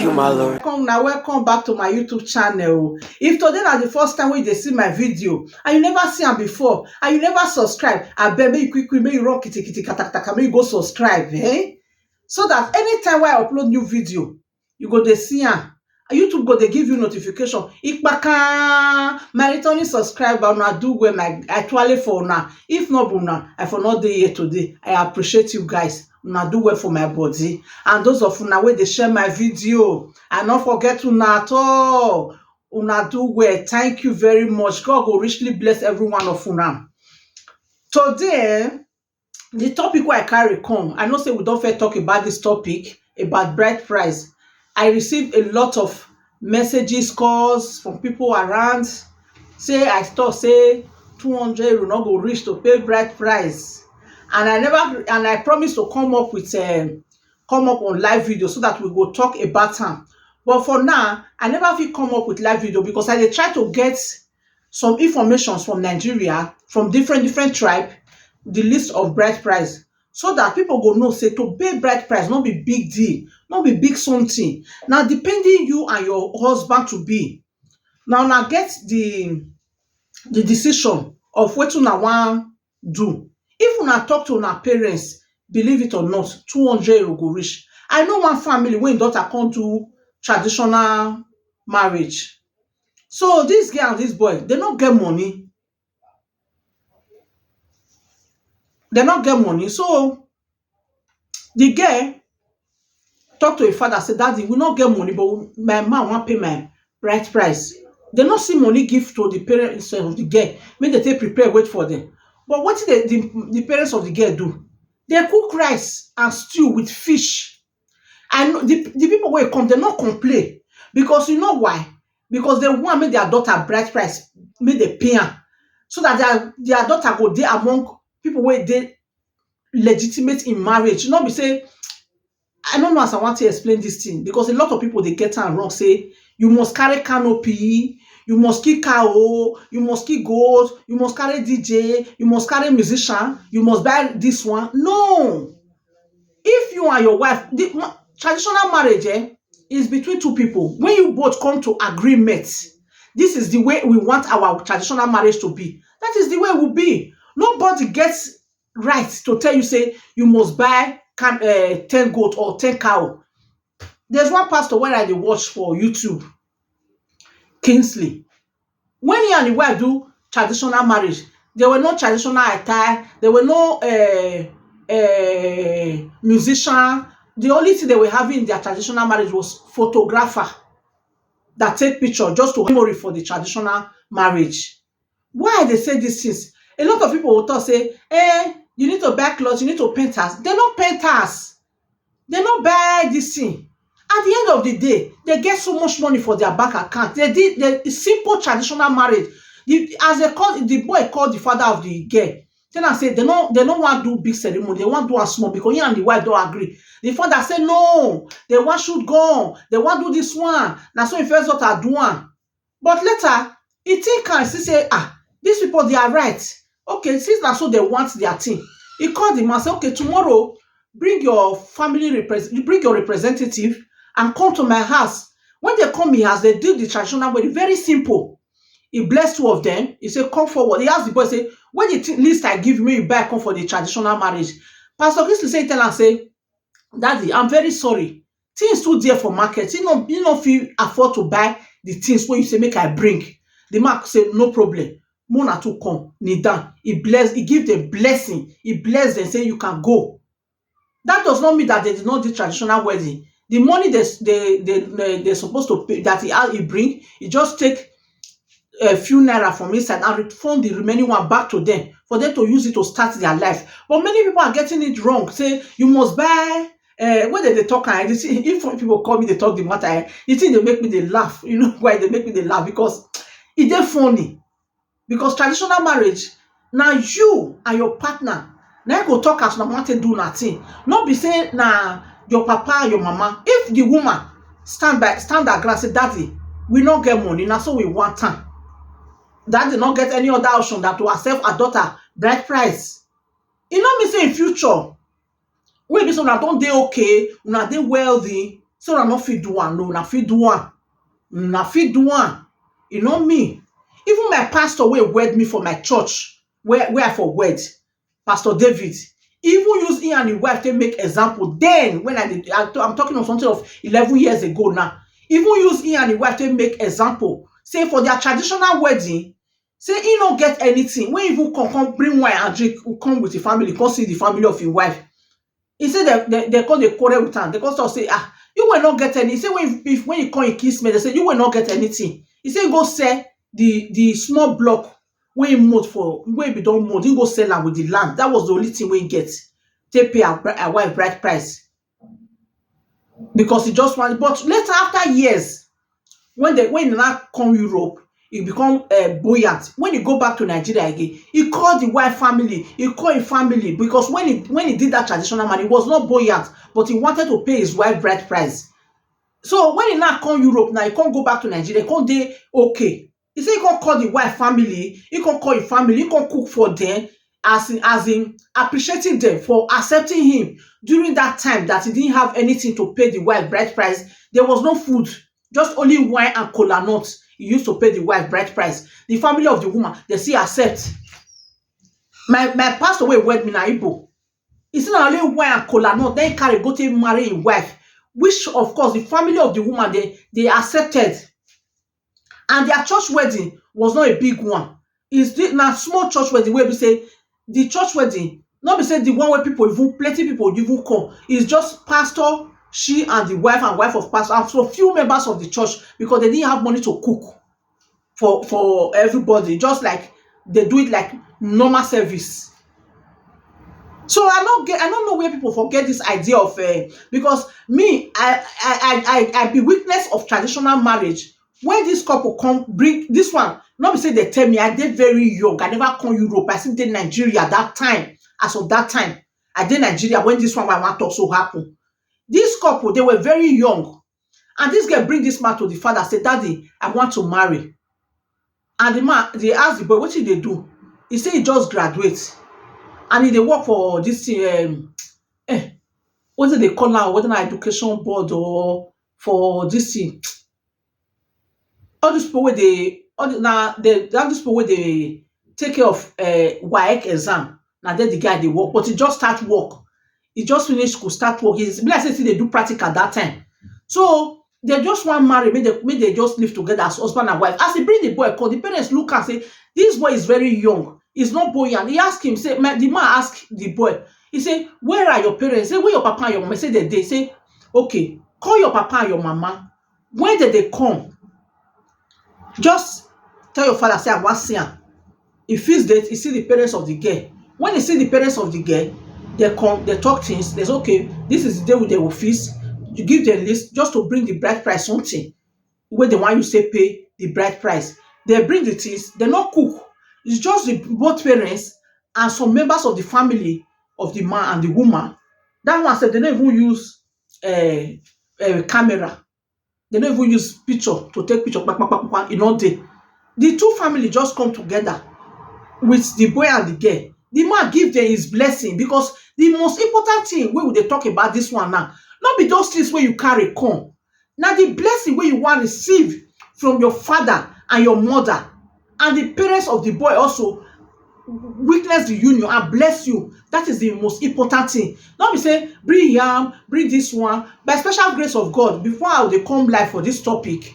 Thank you, my Lord. Welcome back to my YouTube channel. If today na the first time when you see my video and you never see am before and you never subscribe, I beg make you quick, make you run kitikiti katakataka, make you go subscribe, so that anytime when I upload new video, you go dey see am. YouTube go dey give you notification. Ikpaka, my returning subscriber, una do well, my actually for una. If not una, I for not dey here today. I appreciate you guys. Una do well for my body. And those of una wey dey share my video, and not forget una at all. Una do well. Thank you very much. God go richly bless every one of una. Today, the topic wey I carry come, I know say we don first talk about this topic about bride price. I received a lot of messages, calls from people around. Say I thought say 200 will not go reach to pay bride price, and I promised to come up on live video so that we go talk about am. But for now, I never fit come up with live video because I dey try to get some information from Nigeria, from different tribe, the list of bride price, so that people go know say to pay bride price no be big deal, no be big something. Now depending you and your husband to be, now una get the decision of wetin una wan do. If una talk to una parents, believe it or not, 200 euro go reach. I know one family wey im daughter come do traditional marriage. So this girl and this boy, they no get money. They not get money. So the girl talk to a father, say, Daddy, we not get money, but my man want pay my bride price. They not see money give to the parents of the girl. Make they take prepare, wait for them. But what did the parents of the girl do? They cook rice and stew with fish. And the people wey come, they not complain. Because you know why? Because they want make their daughter bride price, make they pay am, so that their daughter go dey among people wey dey legitimate in marriage. You know, be say, I don't know as I want to explain this thing, because a lot of people they get am wrong. Say you must carry canopy, you must keep cow, you must keep goat, you must carry DJ, you must carry musician, you must buy this one. No, if you and your wife, the traditional marriage is between two people. When you both come to agreement, this is the way we want our traditional marriage to be. That is the way it will be. Nobody gets right to tell you say you must buy 10 goat or 10 cow. There's one pastor where I dey watch for YouTube, Kingsley. When he and his wife do traditional marriage, there were no traditional attire, there were no musician. The only thing they were having in their traditional marriage was photographer that take picture just to memory for the traditional marriage. Why they say these things? A lot of people will talk, say, you need to buy clothes, you need to paint house. They don't paint house. They don't buy this thing. At the end of the day, they get so much money for their bank account. They did the simple traditional marriage. As they called, the boy called the father of the girl. Then I said, they don't want to do big ceremony. They want to do a small, because he and the wife don't agree. The father said, no, they want shoot gun. They want to do this one. Now, so he first daughter do one. But later, he think and he say, these people, they are right. Okay, since that's so they want their thing. He called him and said, okay, tomorrow, bring your family bring your representative and come to my house. When they come in house, they do the traditional way, very simple. He blessed two of them. He said, come forward. He asked the boy, say, when the list I give me, you buy come for the traditional marriage. Pastor Kingsley say, tell and say, Daddy, I'm very sorry. Things too dear for market. You know, feel afford to buy the things when you say, make I bring. The man say, no problem. Mona to come, kneel down. He give the blessing. He bless them, say you can go. That does not mean that they did not do traditional wedding. The money they're supposed to pay, that he bring, he just take a few naira from inside and refund the remaining one back to them for them to use it to start their life. But many people are getting it wrong. Say you must buy. When they talk, if people call me, they talk the matter. You think they make me they laugh? You know why they make me they laugh? Because it's dey funny. Because traditional marriage, now you and your partner, now you go talk as no want to do nothing. Not be saying now your papa and your mama. If the woman stand that grass, say, Daddy, we not get money, now so we want time. Daddy not get any other option that to accept a daughter bride price. It not mean say in future, we be so una don dey okay, una dey wealthy, So I no fit do one. No, na fit do one. Na fit do one. You know me. Even my pastor wey wed me for my church, where I for wed, Pastor David, even use him and his wife to make example. Then when I'm talking of something of 11 years ago now. Even use him and his wife to make example. Say for their traditional wedding, say he no get anything. When even come bring wine and drink, come with the family, come see the family of his wife. He said they call the quarrel with am. They come talk say, you will not get any. He say when you come and kiss me, they say you will not get anything. He say go sell the small block wey he mold for, wey be don mold. He go sell am with the land. That was the only thing wey he get. Take pay her wife bride price because he just want. But later, after years, when he now come Europe, he become buoyant. When he go back to Nigeria again, he call the wife family, he call his family, because when he did that traditional man, he was not buoyant, but he wanted to pay his wife bride price. So when he now come Europe, now he can't go back to Nigeria, he can't dey okay. He say he can't call the wife family, he can't call his family, he can't cook for them, as in appreciating them for accepting him during that time that he didn't have anything to pay the wife bride price. There was no food, just only wine and kola nuts. He used to pay the wife bride price. The family of the woman, they still accept. My pastor wey wed me na Igbo. He say na only wine and kola nut, then he carry go take marry his wife, which of course the family of the woman they accepted. And their church wedding was not a big one. It's na small church wedding wey be say the church wedding, not be say the one where plenty people even come. It's just pastor, she and the wife and wife of pastor, and so few members of the church, because they didn't have money to cook for everybody. Just like they do it like normal service. So I don't know where people forget this idea of because me, I be witness of traditional marriage. When this couple come bring this one, not be say they tell me I did very young. I never come Europe. I still did Nigeria that time. As of that time, I did Nigeria when this one I want to also happen. This couple, they were very young, and this girl bring this man to the father, say, "Daddy, I want to marry." And the man, they ask the boy, "What did they do?" He say he just graduate, and he dey work for this what do they call now? Whether na education board or for this thing. All these people where they these people where they take care of WAEC exam. Now then the guy they work, but he just start work. He just finish school, start work. He's like say they do practical that time. So they just want marry, make they just live together as husband and wife. As he bring the boy, call the parents look and say, this boy is very young. He's not buoyant. He ask him, say, the man ask the boy, he say, where are your parents? Say, where your papa and your mama? Say they say, okay, call your papa and your mama. When did they come? Just tell your father, say, I want to see him. He feels that he see the parents of the girl. When he see the parents of the girl, they come, they talk things. They say, okay, this is the day they will feast. You give them list just to bring the bride price something where they want you say pay the bride price. They bring the things, they not cook. It's just the both parents and some members of the family of the man and the woman. That one said they don't even use a camera. They don't even use picture to take picture. In all day, the two families just come together with the boy and the girl. The man give them his blessing, because the most important thing wey we dey talk about this one now, not be those things where you carry come. Now the blessing where you want receive from your father and your mother, and the parents of the boy also witness the union and bless you. That is the most important thing. Not be say bring yam, bring this one. By special grace of God, before I would come live for this topic,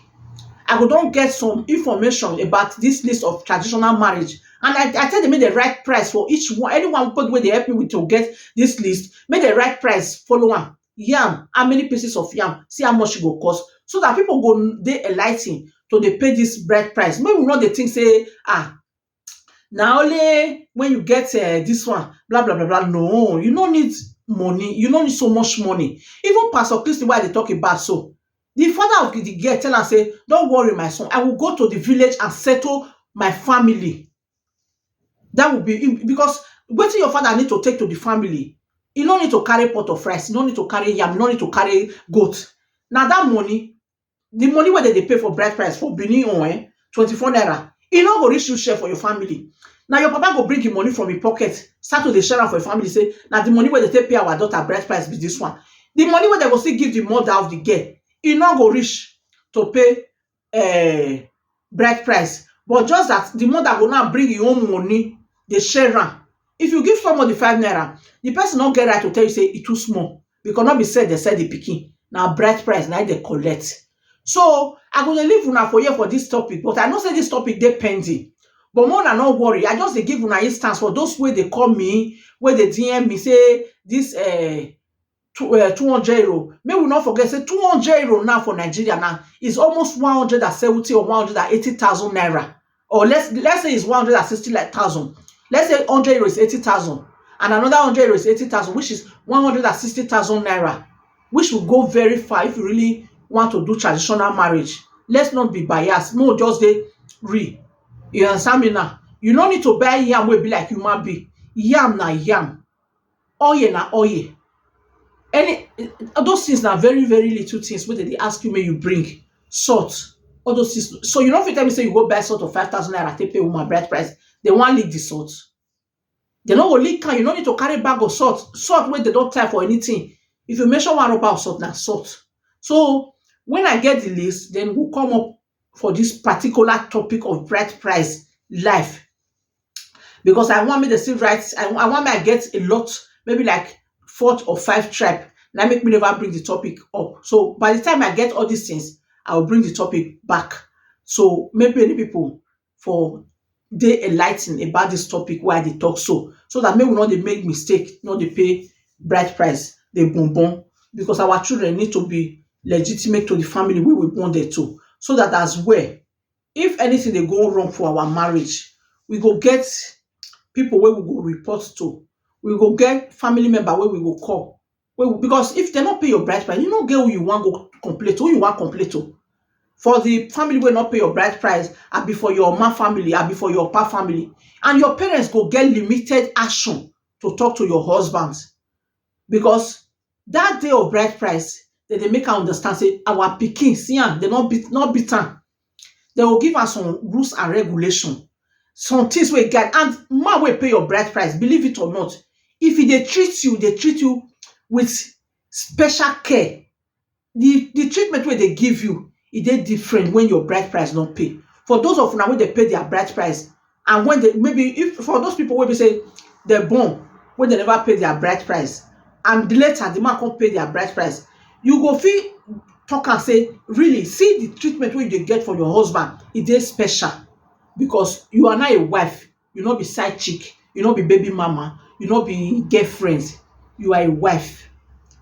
I go don get some information about this list of traditional marriage. And I tell them make the right price for each one. Anyone where they help me with to get this list, make the right price, follow one. Yam, how many pieces of yam, see how much it go cost, so that people go dey enlighten to dey pay this bride price. Maybe we know the thing say, now only when you get this one, blah blah blah blah. No, you don't need money. You don't need so much money. Even Pastor Christy, why they talk about so. The father of the girl tell her, say, don't worry, my son. I will go to the village and settle my family. That would be, because wetin your father need to take to the family, you don't need to carry pot of rice, you don't need to carry yam, you don't need to carry goat. Now that money, the money where they pay for bride price for Benin on 24 naira, e no go reach you share for your family. Now your papa go bring the money from his pocket, start to the share for your family, say, now the money where they pay our daughter bride price be this one. The money wey dem go still give the mother of the girl, e no go reach to pay bride price. But just that the mother go now bring im own money, dey share am. If you give somebody 5 naira, the person no get right to tell you say e too small, because no be say dem sell the pikin, na bride price na im dey collect. So I go dey leave una for here for this topic, but I know say this topic dey pending. But more una no worry, I just dey give una instance for those wey dey call me, wey dey DM me say this 200 euro. Make we not forget say 200 euro now for Nigeria now is almost 170 or 180,000 naira. Or let's say it's 160,000. Let's say 100 euro is 80,000, and another 100 euro is 80,000, which is 160,000 naira, which will go very far if you really want to do traditional marriage. Let's not be biased. No, just dey real. You understand me now? You no need to buy yam wey be like human being. Yam na yam, oil na oil. Any those things na very very little things wey dem dey ask you make you bring. Salt, all those things. So you no fit tell me say you go buy salt of 5,000 naira take pay woman bride price. They wan lick the salt. They no go lick am. You no need to carry bag of salt. Salt wey they don tie for anything. If you mention one rubber of salt, na salt. So when I get the list, then we'll come up for this particular topic of bride price live. Because I want me to still write, I want me to get a lot, maybe like 4 or 5 tribe. That make me never bring the topic up. So by the time I get all these things, I will bring the topic back. So maybe any people for they enlighten about this topic why they talk so that maybe not they make mistake, not they pay bride price, they bonbon, because our children need to be legitimate to the family we will born there to, so that as well, if anything they go wrong for our marriage, we go get people where we go report to, we go get family member where we go call, because if they not pay your bride price, you don't get who you want go complain to, who you want complain to. For the family will not pay your bride price, and before your ma family, and before your pa family, and your parents go get limited action to talk to your husbands, because that day of bride price, they make her understand say our pikin, see am, they not beat am. They will give us some rules and regulation, some things we get, and man will pay your bride price, believe it or not. If they treat you with special care. The treatment where they give you, it is different when your bride price not pay. For those of now when they pay their bride price, and when they maybe if for those people where we say they're born when they never pay their bride price, and later the man can't pay their bride price, you go feel talk and say, really see the treatment where you get for your husband, it is special, because you are not a wife, you not be side chick, you not be baby mama, you not be girlfriend, you are a wife.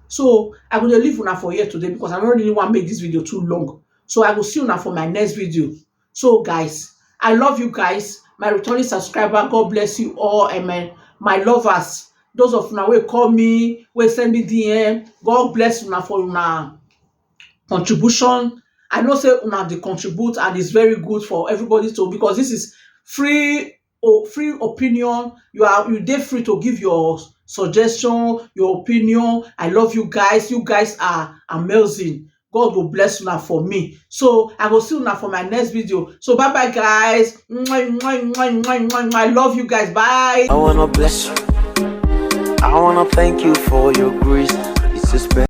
So I will leave una for here today because I don't really want to make this video too long. So I will see you now for my next video. So guys, I love you guys, my returning subscriber. God bless you all, amen. My lovers, those of una will call me, will send me DM. God bless una for una contribution. I know say una dey contribute, and it's very good for everybody to, because this is free opinion. You dey free to give your suggestion, your opinion. I love you guys. You guys are amazing. God will bless you now for me. So I will see you now for my next video. So bye bye guys. I love you guys. Bye. I wanna bless you. I wanna thank you for your grace. It's just